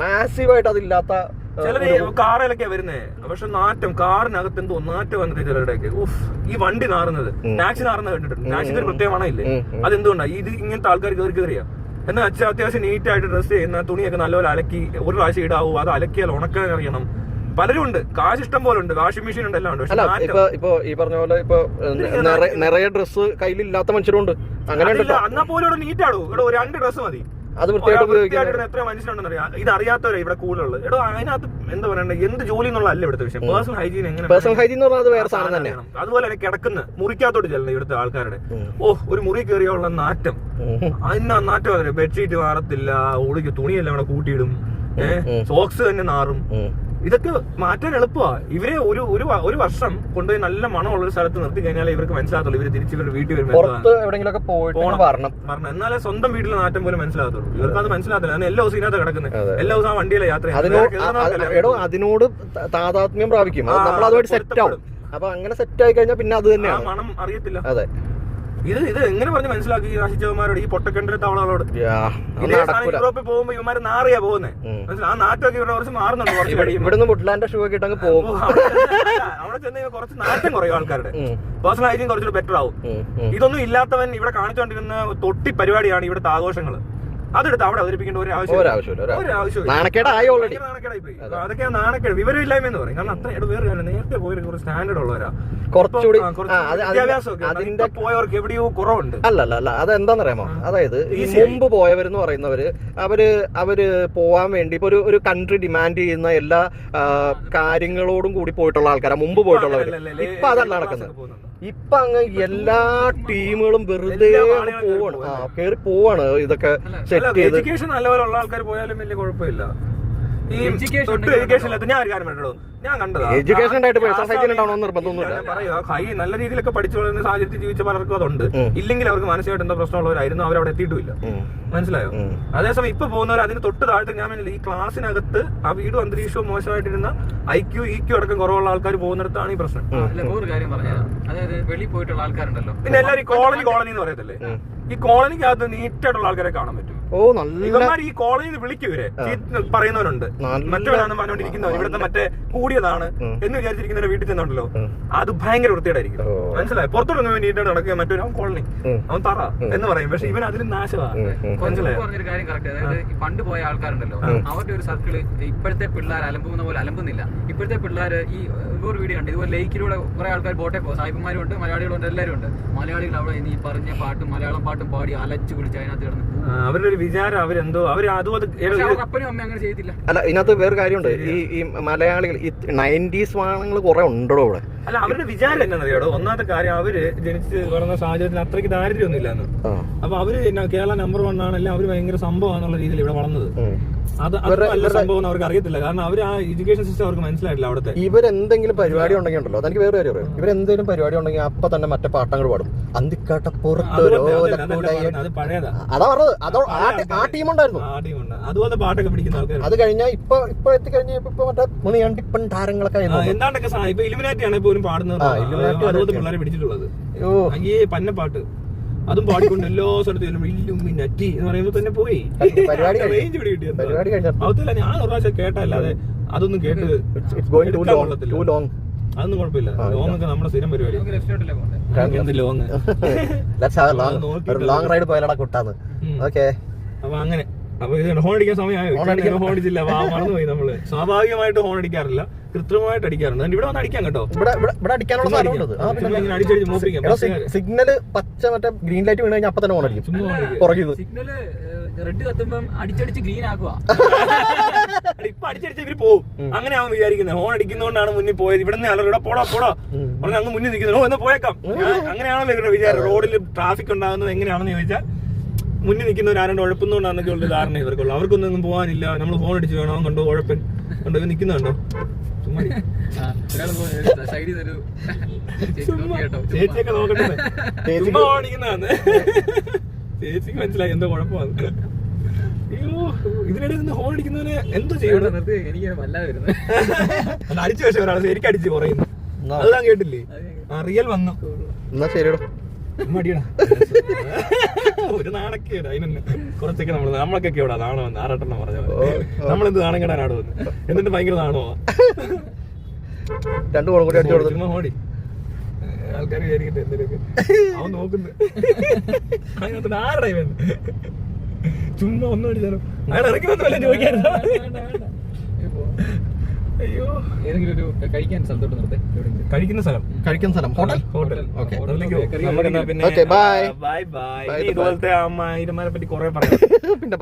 മാസീവായിട്ട് അതില്ലാത്ത ചിലര് കാറിലൊക്കെ വരുന്നേ, പക്ഷെ നാറ്റം കാറിനകത്ത് എന്തോ നാറ്റം വന്നിട്ട് ചിലരുടെയൊക്കെ ഈ വണ്ടി നാറുന്നത്, ടാക്സി നാറുന്നത് കണ്ടിട്ടുണ്ട്. ടാക്സിക്ക് ഒരു പ്രത്യേക മണമില്ലേ? അതെന്തുകൊണ്ടാണ്? ഇത് ഇങ്ങനത്തെ ആൾക്കാർ കയറിയാ എന്നാൽ അത്യാവശ്യം നീറ്റായിട്ട് ഡ്രസ് ചെയ്യുന്ന തുണിയൊക്കെ നല്ലപോലെ അലക്കി ഒരു പ്രാവശ്യം ഇടാവൂ. അത് അലക്കിയാൽ ഉണക്കാൻ അറിയണം. പലരും ഉണ്ട്, കാശ് ഇഷ്ടം പോലെ ഉണ്ട്, വാഷിംഗ് മെഷീൻ ഉണ്ട്, എല്ലാം ഉണ്ട്. ഇപ്പൊ ഈ പറഞ്ഞ പോലെ ഇപ്പൊ നിറയെ ഡ്രസ് കയ്യിലില്ലാത്ത മനുഷ്യരുണ്ട്. അങ്ങനെ എന്നാ പോലും ഇവിടെ നീറ്റാടൂ. ഇവിടെ ഒരു 2 ഡ്രസ് മതി. അത് വൃത്തിയായിട്ട് എത്ര മനുഷ്യരുണ്ടെന്ന് അറിയാം. ഇത് അറിയാത്തവരെ ഇവിടെ കൂടുതലുള്ളത്. എടോ അതിനകത്ത് എന്താ പറയണ്ടേ, എന്ത് ജോലി എന്നുള്ളതല്ല ഇവിടുത്തെ വിഷയം. പേഴ്സണൽ ഹൈജീൻ എങ്ങനെ? പേഴ്സണൽ ഹൈജീൻ എന്ന് പറഞ്ഞാൽ വേറെ സാധനം തന്നെയാണ്. അതുപോലെ തന്നെ കിടക്കുന്ന മുറിക്കകത്തോട്ട് ചെല്ലുന്നത് ഇവിടുത്തെ ആൾക്കാരുടെ ഒരു മുറി കയറിയുള്ള നാറ്റം. അതിന് നാറ്റം ബെഡ്ഷീറ്റ് മാറത്തില്ല, ഒളിക്ക് തുണിയെല്ലാം ഇവിടെ കൂട്ടിയിടും, സോക്സ് തന്നെ നാറും. ഇതൊക്കെ മാറ്റാൻ എളുപ്പമാ. ഇവരെ ഒരു വർഷം കൊണ്ടുപോയി നല്ല മണമുള്ള ഒരു സ്ഥലത്ത് നിർത്തി കഴിഞ്ഞാൽ ഇവർക്ക് മനസ്സിലാകത്തുള്ളൂ. ഇവര് തിരിച്ച് ഇവരുടെ വീട്ടിൽ വരുമ്പോൾ എന്നാലേ സ്വന്തം വീട്ടിലെ നാറ്റം പോലും മനസ്സിലാകത്തുള്ളൂ. ഇവർക്ക് അത് മനസ്സിലാകത്തില്ല. അതിന് എല്ലാ ദിവസം ഇതിനകത്ത് കിടക്കുന്നത്, എല്ലാ ദിവസവും ആ വണ്ടിയിലെ യാത്ര അതിനോട് താതാത്മ്യം പ്രാപിക്കും. നമ്മൾ അതുമായിട്ട് സെറ്റ് ആവും. അപ്പൊ അങ്ങനെ സെറ്റ് ആയി കഴിഞ്ഞാൽ പിന്നെ അത് തന്നെയാണ്, മണം അറിയത്തില്ല. അതെ. ഇത് എങ്ങനെ പറഞ്ഞ് മനസ്സിലാക്കി ഈ നശിച്ചവന്മാരോട്, ഈ പൊട്ടക്കിണറ്റിലെ തവളകളോട്? യൂറോപ്പിൽ പോകുമ്പോ ഇവന്മാര് നാറിയാ പോകുന്നത്. ആ നാറ്റൊക്കെ ഇവിടെ കുറച്ച് മാറുന്നുണ്ട്. ഇവിടുന്ന് വുഡ്ലാൻഡ് ഷൂ ഒക്കെ ഇട്ടങ്ങ് പോകും. അവിടെ ചെന്ന് കുറച്ച് നാറ്റം കുറയും ആൾക്കാരുടെ. പേഴ്സണൽ ഹൈജീൻ കുറച്ചുകൂടി ബെറ്റർ ആവും. ഇതൊന്നും ഇല്ലാത്തവൻ ഇവിടെ കാണിച്ചുകൊണ്ടിരുന്ന തൊട്ടി പരിപാടിയാണ് ഇവിടുത്തെ ആഘോഷങ്ങള്. അതെടുത്ത് അവിടെ അവതരിപ്പിക്കേണ്ട ഒരു ആവശ്യം. നാണക്കേടായി പോയി. അതൊക്കെ നാണക്കേട്, വിവരമില്ലായ്മ എന്ന് പറയും. കാരണം അത്ര വേറെ നേരത്തെ പോയ കുറച്ച് സ്റ്റാൻഡേർഡ് ഉള്ളവരാ. കുറച്ചുകൂടി വിദ്യാഭ്യാസമൊക്കെ പോയവർക്ക് എവിടെയോ കുറവുണ്ട്. അല്ല അതെന്താന്നറിയാമോ? അതായത് ഈ മുമ്പ് പോയവരെന്ന് പറയുന്നവര് അവര് പോവാൻ വേണ്ടി ഇപ്പൊ ഒരു കൺട്രി ഡിമാൻഡ് ചെയ്യുന്ന എല്ലാ കാര്യങ്ങളോടും കൂടി പോയിട്ടുള്ള ആൾക്കാരാ മുമ്പ് പോയിട്ടുള്ളവര്. ഇപ്പൊ അതല്ല നടക്കുന്നത്. ഇപ്പൊ അങ്ങ് എല്ലാ ടീമുകളും വെറുതെ കേറി പോവാണ്. ഇതൊക്കെ എഡ്യൂക്കേഷൻ നല്ലപോലുള്ള ആൾക്കാർ പോയാലും വലിയ കുഴപ്പമില്ല. ഈ എഡ്യൂക്കേഷൻ ഞാൻ ഒരു കാര്യം പറഞ്ഞോ, ഞാൻ കണ്ടതാ. എഡ്യൂക്കേഷൻ നിർബന്ധമൊന്നുമില്ല. പറയാ നല്ല രീതിയിലൊക്കെ പഠിച്ചു വളരുന്ന സാഹചര്യത്തിൽ ജീവിച്ച പലർക്കും അതുണ്ട്. ഇല്ലെങ്കിൽ അവർക്ക് മാനസികമായിട്ട് എന്താ പ്രശ്നമുള്ളവരായിരുന്നു, അവരവിടെ എത്തിയിട്ടുമില്ല. മനസ്സിലായോ? അതേസമയം ഇപ്പൊ പോകുന്നവർ അതിന് തൊട്ട് താഴത്ത് ഞാൻ ഈ ക്ലാസ്സിനകത്ത് ആ വീടും അന്തരീക്ഷവും മോശമായിട്ടിരുന്ന IQ EQ അടക്കം കുറവുള്ള ആൾക്കാർ പോകുന്നിടത്താണ് ഈ പ്രശ്നം. ഒരു കാര്യം പറഞ്ഞാൽ, അതായത് വെളിയിൽ പോയിട്ടുള്ള ആൾക്കാരുണ്ടല്ലോ, പിന്നെ എല്ലാവരും കോളനി എന്ന് പറയത്തില്ലേ, ഈ കോളനിക്കകത്ത് നീറ്റായിട്ടുള്ള ആൾക്കാരെ കാണാൻ പറ്റും. ഓ നല്ല ഇവന്മാർ ഈ കോളേജിൽ വിളിക്കും ഇവരെ പറയുന്നവരുണ്ട്, മറ്റവരാണെന്ന് പറഞ്ഞോണ്ടിരിക്കുന്നവർ ഇവിടുത്തെ മറ്റേ കൂടിയതാണ് എന്ന് വിചാരിച്ചിരിക്കുന്നവരെ വീട്ടിൽ ചെന്നുണ്ടല്ലോ, അത് ഭയങ്കര വൃത്തിയായിട്ടായിരിക്കും. മനസ്സിലായി? പുറത്തോട്ടൊന്നും നീട്ടാണ് നടക്കുക, മറ്റൊരു കോളനി അവൻ തറ എന്ന് പറയും, പക്ഷെ ഇവൻ അതിന് നാശമാണ്. മനസ്സിലായി? പറഞ്ഞൊരു കാര്യം കറക്റ്റ്. അതായത് ഈ പണ്ട് പോയ ആൾക്കാരുണ്ടല്ലോ, അവരുടെ ഒരു സർക്കിള് ഇപ്പോഴത്തെ പിള്ളേർ അലമ്പുന്ന പോലെ അലമ്പുന്നില്ല. ഇപ്പോഴത്തെ പിള്ളേർ ഈ ഒരു വീഡിയോ ഉണ്ട്, ഇതുപോലെ ലേക്കിലൂടെ കുറെ ആൾക്കാർ ബോട്ടെ പോകും, സായിപ്പന്മാരും ഉണ്ട്, മലയാളികളുണ്ട്, എല്ലാവരും ഉണ്ട്. മലയാളികൾ അവിടെ ഈ പറഞ്ഞ പാട്ടും മലയാളം പാട്ടും പാടി അലച്ചു പിടിച്ച് അതിനകത്ത് കിടന്ന് അവരുടെ ഒരു വിചാരം അവരെന്തോ അപ്പനും അമ്മ അങ്ങനെ ചെയ്തില്ല. അല്ല, ഇതിനകത്ത് വേറെ കാര്യമുണ്ട്. ഈ മലയാളികൾ ഈ 90s വാണങ്ങൾ കുറെ ഉണ്ടോ ഇവിടെ. അല്ല, അവരുടെ വിചാരം എന്നാണെന്നറിയാടോ, ഒന്നാമത്തെ കാര്യം അവര് ജനിച്ച് വളർന്ന സാഹചര്യത്തിൽ അത്രയ്ക്ക് ദാരിദ്ര്യമൊന്നും ഇല്ലാന്ന്. അപ്പൊ അവര് കേരള നമ്പർ 1 ആണ്, അല്ലെങ്കിൽ അവര് ഭയങ്കര സംഭവമാണെന്നുള്ള രീതിയിൽ ഇവിടെ വളർന്നത്. അത് നല്ല സംഭവം അവർക്ക് അറിയത്തില്ല, കാരണം അവർ ആ എഡ്യൂക്കേഷൻ സിസ്റ്റം അവർക്ക് മനസ്സിലായിട്ടില്ല അവിടുത്തെ. ഇവരെന്തെങ്കിലും പരിപാടി ഉണ്ടെങ്കിൽ ഉണ്ടല്ലോ, അതെനിക്ക് വേറെ കാര്യം അറിയാം. ഇവരെന്തെങ്കിലും പരിപാടി ഉണ്ടെങ്കിൽ അപ്പൊ തന്നെ മറ്റേ പാട്ടങ്ങൾ പാടും. അന്തിക്കാട്ട പുറത്തൊരു അത് പഴയതാ. അതാ പറഞ്ഞത്. അതോ ആ ടീമുണ്ടായിരുന്നു, അതുപോലെ പാട്ടൊക്കെ പിടിക്കുന്ന ആൾക്കാർ. അത് കഴിഞ്ഞാൽ ഇപ്പൊ എത്തിക്കഴിഞ്ഞ ഇപ്പൊ മറ്റേ മുണിയണ്ടിപ്പൻ താരങ്ങളൊക്കെ എന്താണ്ടൊക്കെ ഇപ്പൊ ഇലുമിനാറ്റി ആണ് പോലും പാടുന്നത്, അതുപോലത്തെ പിള്ളേരെ പിടിച്ചിട്ടുള്ളത്. ഈ പന്നപ്പാട്ട് അതും പാടിക്കൊണ്ട് എല്ലാ സ്ഥലത്തും ഇലുമിനാറ്റി എന്ന് പറയുമ്പോ തന്നെ പോയി റേഞ്ച് പിടികിട്ടിയത്. അതല്ല, ഞാൻ ഒരു പ്രാവശ്യം കേട്ടല്ലാതെ അതൊന്നും കേട്ട് അതൊന്നും കുഴപ്പമില്ല. ലോങ്ങൊക്കെ നമ്മുടെ സ്ഥിരം പരിപാടി. ലോങ് റൈഡ് പോയാലടാ കുട്ടാന്ന്. ഓക്കെ, അപ്പൊ അങ്ങനെ. അപ്പൊ ഇത് ഹോൺ അടിക്കാൻ സമയമായോ? ഹോൺ അടിച്ചില്ല, മറന്നുപോയി. നമ്മള് സ്വാഭാവികമായിട്ട് ഹോൺ അടിക്കാറില്ല, കൃത്രിമമായിട്ട് അടിക്കാറുണ്ട്. ഇവിടെ വന്ന് അടിക്കാൻ കേട്ടോ, ഇവിടെ അടിക്കാനുള്ള അടിച്ചടിച്ച് മോപ്പിക്കാം. സിഗ്നല് പച്ച മറ്റേ ഗ്രീൻ ലൈറ്റ് വീണ് കഴിഞ്ഞാൽ അപ്പൊ തന്നെ ഹോൺ അടിക്കും. പുറകിത് സിഗ്നല് റെഡ് കത്തുമ്പം അടിച്ചടിച്ച് ഗ്രീൻ ആക്കുക. ഇപ്പൊ അടിച്ചടിച്ച് ഇവര് പോകും. അങ്ങനെ അവൻ വിചാരിക്കുന്നത് ഹോൺ അടിക്കുന്നതുകൊണ്ടാണ് മുന്നിൽ പോയത്. ഇവിടെ നിന്ന് അലറിവിടെ പോടാ പറഞ്ഞ് അങ്ങ് മുന്നിൽ നിൽക്കുന്നത്. എന്നാ പോയേക്കാം. അങ്ങനെയാണല്ലോ ഇവരുടെ വിചാരം. റോഡിൽ ട്രാഫിക് ഉണ്ടാകുന്നത് എങ്ങനെയാണെന്ന് ചോദിച്ചാൽ മുന്നിൽ നിൽക്കുന്നവർ ആരും ഉഴപ്പുന്നതുകൊണ്ടാണെന്നൊക്കെ ഉള്ള ധാരണ ഇവർക്കുള്ളൂ. അവർക്കൊന്നും പോകാനില്ല. നമ്മൾ ഫോൺ അടിച്ച് വേണം, അവൻ കണ്ടോ ഉഴപ്പൻ കണ്ടോ ഇവൻ നിൽക്കുന്നുണ്ടോ. ചേച്ചിയൊക്കെ നോക്കട്ടെ, ചുമ്മാ ഓടിക്കുന്നതാണ്. ചേച്ചിക്ക് മനസ്സിലായി എന്തോ കുഴപ്പമാണ്. അയ്യോ, ഇതിനിടയിൽ നിന്ന് ഹോൺ അടിക്കുന്നവന് എന്തോ ചെയ്യണം. എനിക്ക് വല്ലാതെ വരുന്നത് അത് അടിച്ചു വെച്ച ഒരാൾ ശരിക്കും അടിച്ച് കുറയുന്നു. അത് ഞാൻ കേട്ടില്ലേ? റിയൽ വന്നു. എന്നാ ശരിയടോ, മടിയടാ. ഒരു നാണക്കേട് അതിനെ കുറച്ചൊക്കെ നമ്മളൊക്കെ എവിടെ നാണോ വന്ന് 6 പറഞ്ഞത്. നമ്മളെന്ത് നാണം കേടാനാട് വന്ന്, എന്നിട്ട് ഭയങ്കര നാണോ 2 ഗോളും കൂടി അടിച്ചു കൊടുത്തു. ഹോടി ആൾക്കാർ വിചാരിക്കട്ടെ എന്തെങ്കിലുമൊക്കെ അവൻ നോക്കുന്നു. അതിനകത്ത് ആരുടെ ചുമ്മാ ഒന്നും അടിച്ചാലോ അയാൾ ഇറക്കി വന്നല്ലേ ചോദിക്കായിരുന്നു. അയ്യോ, ഏതെങ്കിലും ഒരു കഴിക്കാൻ സ്ഥലത്തോട്ട് നിർത്തേ. കഴിക്കുന്ന സ്ഥലം ഹോട്ടൽ. ഓക്കെ, പിന്നെ ബൈ. ഇതുപോലത്തെ അമ്മ ഇരുമാരെ പറ്റി കുറെ പറയാം. പിന്നെ പറയാം.